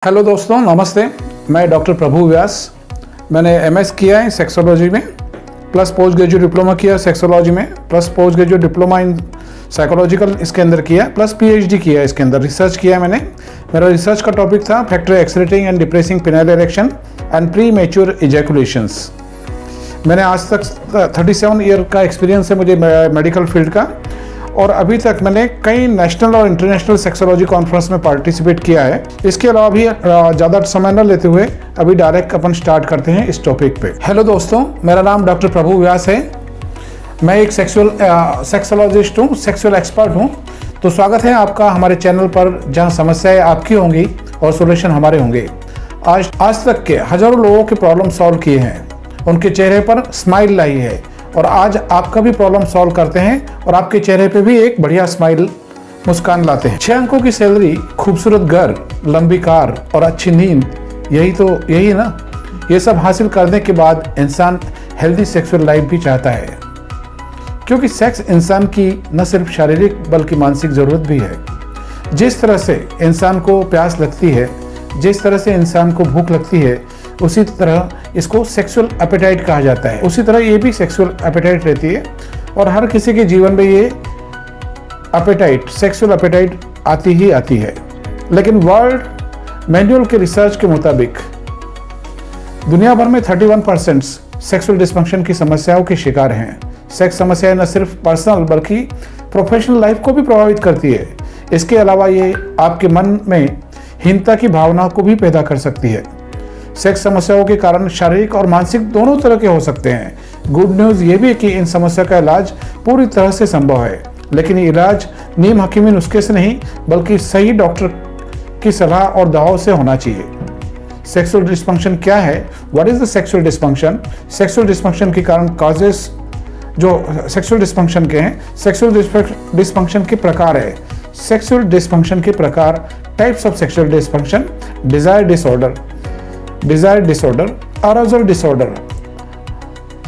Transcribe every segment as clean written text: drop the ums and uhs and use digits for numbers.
Hello दोस्तों, नमस्ते। मैं डॉक्टर प्रभु व्यास। मैंने एमएस किया है सेक्सोलॉजी में, प्लस पोस्ट ग्रेजुएट डिप्लोमा किया सेक्सोलॉजी में, plus post graduate diploma in psychological इसके अंदर किया, प्लस पीएचडी किया इसके अंदर। रिसर्च किया मैंने। मेरा रिसर्च का टॉपिक था factor accelerating and depressing penile erection and premature ejaculations. मैंने आज तक 37 ईयर का एक्सपीरियंस है मुझे मेडिकल फील्ड का, और अभी तक मैंने कई नेशनल और इंटरनेशनल सेक्सोलॉजी कॉन्फ्रेंस में पार्टिसिपेट किया है। इसके अलावा भी ज़्यादा समय न लेते हुए अभी डायरेक्ट अपन स्टार्ट करते हैं इस टॉपिक पे। हेलो दोस्तों, मेरा नाम डॉक्टर प्रभु व्यास है। मैं एक सेक्सोलॉजिस्ट हूँ, सेक्सुअल एक्सपर्ट हूँ। तो स्वागत है आपका हमारे चैनल पर, जहाँ समस्याएं आपकी होंगी और सोल्यूशन हमारे होंगे। आज तक के हज़ारों लोगों के प्रॉब्लम सॉल्व किए हैं, उनके चेहरे पर स्माइल लाई है, और आज आपका भी प्रॉब्लम सॉल्व करते हैं और आपके चेहरे पे भी एक बढ़िया स्माइल, मुस्कान लाते हैं। 6 अंकों की सैलरी, खूबसूरत घर, लंबी कार और अच्छी नींद, यही ना। ये सब हासिल करने के बाद इंसान हेल्दी सेक्सुअल लाइफ भी चाहता है, क्योंकि सेक्स इंसान की न सिर्फ शारीरिक बल्कि मानसिक ज़रूरत भी है। जिस तरह से इंसान को प्यास लगती है, जिस तरह से इंसान को भूख लगती है, उसी तरह इसको सेक्सुअल एपेटाइट कहा जाता है। उसी तरह ये भी सेक्सुअल एपेटाइट रहती है, और हर किसी के जीवन में ये एपेटाइट, सेक्सुअल एपेटाइट आती ही आती है। लेकिन वर्ल्ड मैनुअल के रिसर्च के मुताबिक दुनिया भर में 31% सेक्सुअल डिस्फंक्शन की समस्याओं के शिकार हैं। सेक्स समस्याएं न सिर्फ पर्सनल बल्कि प्रोफेशनल लाइफ को भी प्रभावित करती है। इसके अलावा ये आपके मन में हीनता की भावना को भी पैदा कर सकती है। सेक्स समस्याओं के कारण शारीरिक और मानसिक दोनों तरह के हो सकते हैं। गुड न्यूज़ ये भी है कि इन समस्या का इलाज पूरी तरह से संभव है, लेकिन ये इलाज नीम हकीमी नुस्खे से नहीं बल्कि सही डॉक्टर की सलाह और दवाओं से होना चाहिए। सेक्सुअल डिस्फंक्शन क्या है? What is the sexual dysfunction? Sexual dysfunction के कारण कॉजेस जो सेक्सुअल डिस्फंक्शन के हैं, सेक्सुअल डिस्फंक्शन के प्रकार है। सेक्सुअल डिस्फंक्शन के प्रकार, types of sexual dysfunction: desire disorder, arousal disorder.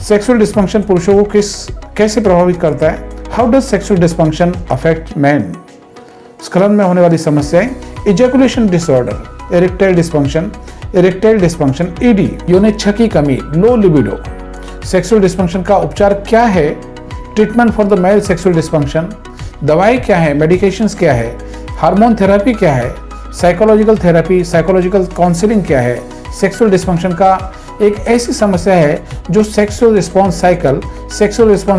Sexual dysfunction पुरुषों को कैसे प्रभावित करता है? How does sexual dysfunction affect man? स्खलन में होने वाली समस्याएं: ejaculation disorder, erectile dysfunction ED, यौनिच्छा की कमी, लो लिबिडो। सेक्सुअल डिस्फंक्शन का उपचार क्या है? Treatment for the male sexual dysfunction. दवाई क्या है? मेडिकेशंस क्या है? हार्मोन थेरेपी क्या है? साइकोलॉजिकल थेरेपी, साइकोलॉजिकल काउंसलिंग क्या है? सेक्सुअल डिस्फंक्शन का एक ऐसी समस्या है जो सेक्सुअल रिस्पॉन्स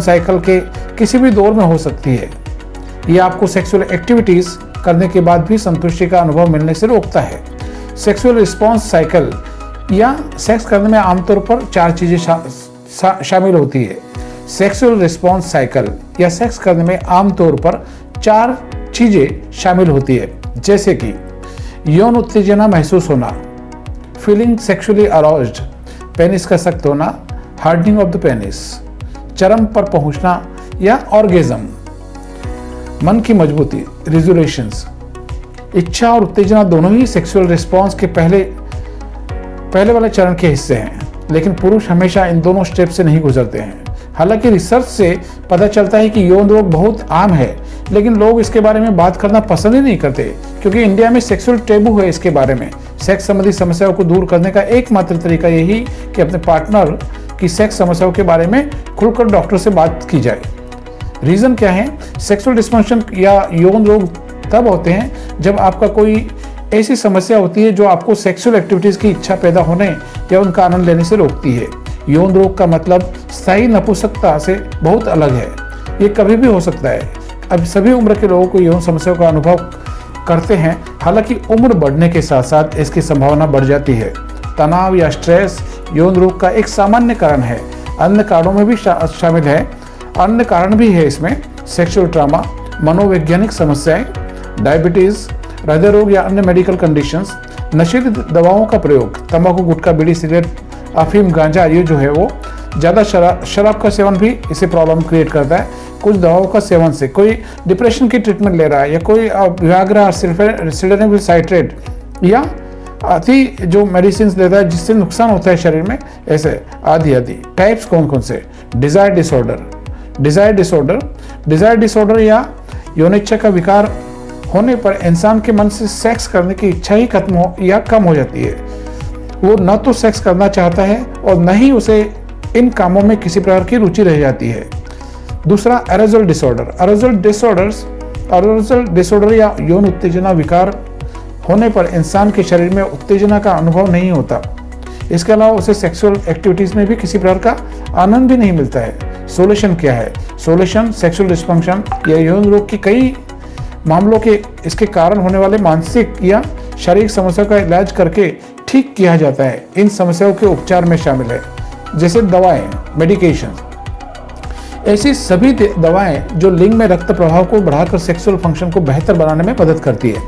साइकिल के किसी भी दौर में हो सकती है। ये आपको सेक्सुअल एक्टिविटीज करने के बाद भी संतुष्टि का अनुभव मिलने से रोकता है। सेक्सुअल रिस्पॉन्स साइकिल या सेक्स करने में आमतौर पर 4 चीजें शामिल होती है। सेक्सुअल रिस्पॉन्स साइकिल या सेक्स करने में आमतौर पर 4 चीजें शामिल होती है, जैसे कि यौन उत्तेजना महसूस होना, फीलिंग सेक्सुअली अराउज्ड, पेनिस का सख्त होना, हार्डनिंग ऑफ द पेनिस, चरम पर पहुंचना या ऑर्गेज्म, मन की मजबूती, रिजोल्यूशंस। इच्छा और उत्तेजना दोनों ही सेक्सुअल रिस्पॉन्स के पहले वाले चरण के हिस्से हैं, लेकिन पुरुष हमेशा इन दोनों स्टेप से नहीं गुजरते हैं। हालांकि रिसर्च से पता चलता है कि यौन रोग बहुत आम है, लेकिन लोग इसके बारे में बात करना पसंद ही नहीं करते, क्योंकि इंडिया में सेक्सुअल टेबू है इसके बारे में। सेक्स संबंधी समस्याओं को दूर करने का एकमात्र तरीका यही कि अपने पार्टनर की सेक्स समस्याओं के बारे में खुलकर डॉक्टर से बात की जाए। रीज़न क्या है? सेक्सुअल डिस्फंक्शन या यौन रोग तब होते हैं जब आपका कोई ऐसी समस्या होती है जो आपको सेक्सुअल एक्टिविटीज़ की इच्छा पैदा होने या उनका आनंद लेने से रोकती है। यौन रोग का मतलब स्थायी नपुंसकता से बहुत अलग है। ये कभी भी हो सकता है। अब सभी उम्र के लोगों को यौन समस्याओं का अनुभव करते हैं, हालांकि उम्र बढ़ने के साथ साथ इसकी संभावना बढ़ जाती है। तनाव या स्ट्रेस यौन रोग का एक सामान्य कारण है। अन्य कारणों में भी शामिल है। अन्य कारण भी है इसमें: सेक्सुअल ट्रॉमा, मनोवैज्ञानिक समस्याएं, डायबिटीज, हृदय रोग या अन्य मेडिकल कंडीशंस, नशीली दवाओं का प्रयोग, तंबाकू, गुटखा, बीड़ी, सिगरेट, अफीम, गांजा, ये जो है वो ज़्यादा शराब का सेवन भी इसे प्रॉब्लम क्रिएट करता है। कुछ दवाओं का सेवन से कोई डिप्रेशन की ट्रीटमेंट ले रहा है, या कोई वियाग्रा, सिल्डेनाफिल साइट्रेट या अति जो मेडिसिन लेता है जिससे नुकसान होता है शरीर में, ऐसे आदि। टाइप्स कौन से? डिजायर डिसऑर्डर या यौनिच्छा का विकार होने पर इंसान के मन से सेक्स करने की इच्छा ही खत्म हो या कम हो जाती है। वो न तो सेक्स करना चाहता है और न ही उसे इन कामों में किसी प्रकार की रुचि रह जाती है। दूसरा, एरोजल डिसऑर्डर। एरोजल डिसऑर्डर या यौन उत्तेजना विकार होने पर इंसान के शरीर में उत्तेजना का अनुभव नहीं होता। इसके अलावा उसे सेक्सुअल एक्टिविटीज में भी किसी प्रकार का आनंद भी नहीं मिलता है। सोल्यूशन क्या है? सोल्यूशन सेक्सुअल डिस्फंक्शन या यौन रोग की कई मामलों के इसके कारण होने वाले मानसिक या शारीरिक समस्याओं का इलाज करके ठीक किया जाता है। इन समस्याओं के उपचार में शामिल है जैसे दवाएं, मेडिकेशन, ऐसी सभी दवाएं जो लिंग में रक्त प्रवाह को बढ़ाकर सेक्सुअल फंक्शन को बेहतर बनाने में मदद करती है।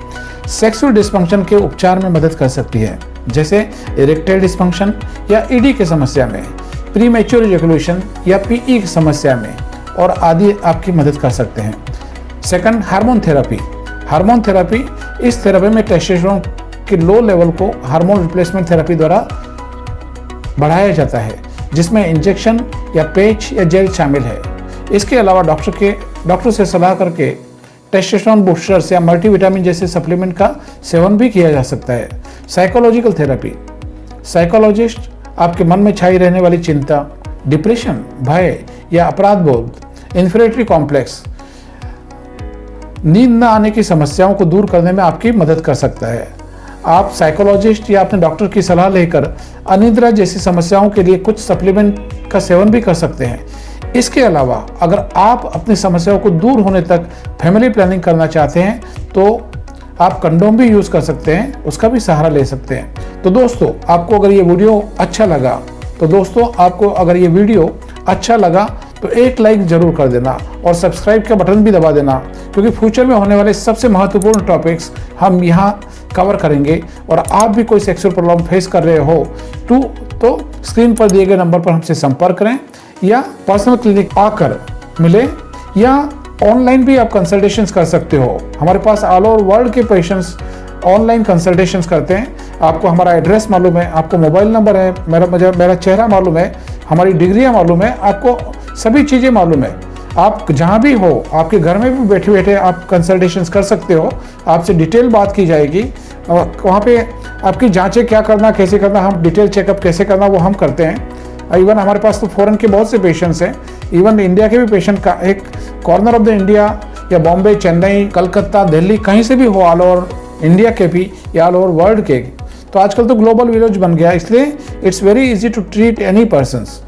सेक्सुअल डिस्फंक्शन के उपचार में मदद कर सकती है जैसे इरेक्टाइल डिस्फंक्शन या ईडी की समस्या में, प्रीमेच्योर इजैकुलेशन या पीई की समस्या में और आदि आपकी मदद कर सकते हैं। Second, hormone therapy. Hormone therapy, इस थेरेपी में टेस्टोस्टेरोन के लो लेवल को हार्मोन रिप्लेसमेंट थेरेपी द्वारा बढ़ाया जाता है जिसमें इंजेक्शन या पैच या जेल शामिल है। इसके अलावा डॉक्टर से सलाह करके टेस्टोस्टेरोन बूस्टर्स या मल्टीविटामिन जैसे सप्लीमेंट का सेवन भी किया जा सकता है। Psychological therapy. साइकोलॉजिस्ट आपके मन में छाई रहने वाली चिंता, डिप्रेशन, भय या अपराध बोध, इन्फीरियरिटी कॉम्प्लेक्स, नींद न आने की समस्याओं को दूर करने में आपकी मदद कर सकता है। आप साइकोलॉजिस्ट या अपने डॉक्टर की सलाह लेकर अनिद्रा जैसी समस्याओं के लिए कुछ सप्लीमेंट का सेवन भी कर सकते हैं। इसके अलावा अगर आप अपनी समस्याओं को दूर होने तक फैमिली प्लानिंग करना चाहते हैं तो आप कंडोम भी यूज़ कर सकते हैं, उसका भी सहारा ले सकते हैं। तो दोस्तों, आपको अगर ये वीडियो अच्छा लगा तो एक लाइक जरूर कर देना और सब्सक्राइब का बटन भी दबा देना, क्योंकि फ्यूचर में होने वाले सबसे महत्वपूर्ण टॉपिक्स हम यहाँ कवर करेंगे। और आप भी कोई सेक्सुअल प्रॉब्लम फेस कर रहे हो तो स्क्रीन पर दिए गए नंबर पर हमसे संपर्क करें या पर्सनल क्लिनिक आकर मिले या ऑनलाइन भी आप कंसल्टेशंस कर सकते हो। हमारे पास ऑल ओवर वर्ल्ड के पेशेंट्स ऑनलाइन कंसल्टेशंस करते हैं। आपको हमारा एड्रेस मालूम है, आपको मोबाइल नंबर है, मेरा चेहरा मालूम है, हमारी डिग्रियां मालूम है, आपको सभी चीज़ें मालूम है। आप जहाँ भी हो, आपके घर में भी बैठे बैठे आप कंसल्टेशंस कर सकते हो। आपसे डिटेल बात की जाएगी और वहाँ पे आपकी जांचें क्या करना, कैसे करना, हम डिटेल चेकअप कैसे करना वो हम करते हैं। इवन हमारे पास तो फॉरेन के बहुत से पेशेंट्स हैं, इवन इंडिया के भी पेशेंट का एक कॉर्नर ऑफ द इंडिया या बॉम्बे, चेन्नई, कलकत्ता, दिल्ली, कहीं से भी हो, ऑल ओवर इंडिया के भी या ऑल ओवर वर्ल्ड के। तो आजकल तो ग्लोबल विलेज बन गया, इसलिए it's very easy to treat any persons,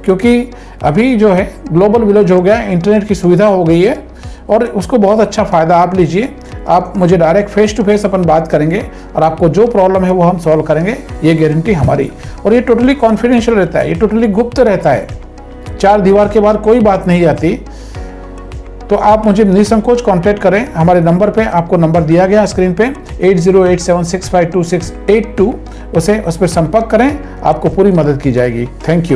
क्योंकि अभी जो है ग्लोबल विलेज हो गया, इंटरनेट की सुविधा हो गई है और उसको बहुत अच्छा फ़ायदा आप लीजिए। आप मुझे डायरेक्ट फेस टू फेस अपन बात करेंगे और आपको जो प्रॉब्लम है वो हम सॉल्व करेंगे, ये गारंटी हमारी। और ये टोटली कॉन्फिडेंशियल रहता है, ये टोटली गुप्त रहता है, 4 दीवार के बाहर कोई बात नहीं जाती। तो आप मुझे निसंकोच कांटेक्ट करें, हमारे नंबर पे, आपको नंबर दिया गया स्क्रीन पे 8087652682, उस पर संपर्क करें, आपको पूरी मदद की जाएगी। Thank you.